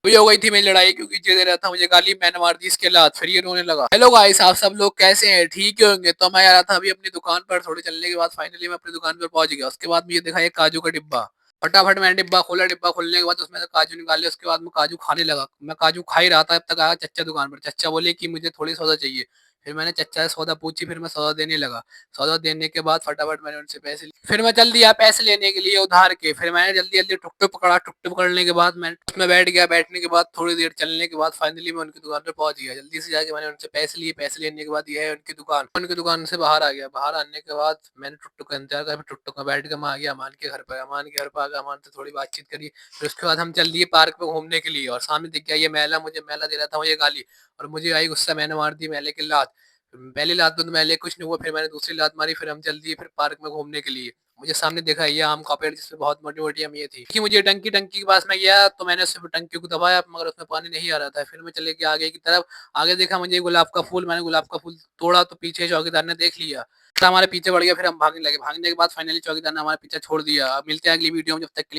हुई हो गई थी मेरी लड़ाई क्योंकि ये दे रहा था मुझे गाली, मैंने मार दी इसके लात, फिर ये रोने लगा। हेलो गाइस, आप सब लोग कैसे हैं? ठीक ही होंगे। तो मैं आ रहा था अभी अपनी दुकान पर, थोड़ी चलने के बाद फाइनली मैं अपनी दुकान पर पहुंच गया। उसके बाद मुझे दिखा एक काजू का डिब्बा। फटाफट मैंने डिब्बा खोला, डिब्बा खोलने के बाद उसमें से काजू निकाले। उसके बाद मैं काजू खाने लगा। मैं काजू खा ही रहा था, तब तक आया चच्चा दुकान पर। चच्चा बोले कि मुझे थोड़ी सौदा चाहिए। फिर मैंने चच्चा से सौदा पूछी, फिर मैं सौदा देने लगा। सौदा देने के बाद फटाफट मैंने उनसे पैसे लिए। फिर मैं चल दिया पैसे लेने के लिए उधार के। फिर मैंने जल्दी जल्दी टुक टुक पकड़ा। टुक टुक पकड़ने के बाद मैं उसमें बैठ गया। बैठने के बाद थोड़ी देर चलने के बाद फाइनली मैं उनकी दुकान पर पहुंच गया। जल्दी से जाके मैंने उनसे पैसे लिए। पैसे लेने के बाद ये है उनकी दुकान। उनकी दुकान से बाहर आ गया। बाहर आने के बाद मैंने टुक टुक का इंतजार करा। टुक टुक में बैठ के मैं आ गया अमान के घर पर। अमान के घर पर आकर अमान से थोड़ी बातचीत करी। फिर उसके बाद हम चल दिए पार्क में घूमने के लिए। और सामने दिख गया ये मेला। मुझे मेला दे रहा था मुझे गाली, और मुझे आई गुस्सा। मैंने मार दी मेले की लात। पहली लात में तो मेले कुछ नहीं हुआ। फिर मैंने दूसरी लात मारी। फिर हम चल दिए फिर पार्क में घूमने के लिए। मुझे सामने देखा ये आम का पेड़ जिसमें बहुत मोटी मोटी अम ये थी कि मुझे टंकी टंकी के पास में गया तो मैंने सिर्फ टंकी को दबाया मगर उसमें पानी नहीं आ रहा था। फिर मैं चले गया आगे की तरफ। आगे देखा मुझे गुलाब का फूल। मैंने गुलाब का फूल तोड़ा तो पीछे चौकीदार ने देख लिया तो हमारे पीछे पड़ गया। फिर हम भागने लगे। भागने के बाद फाइनली चौकीदार ने हमारे पीछे छोड़ दिया। अब मिलते हैं अगली वीडियो में, जब तक के लिए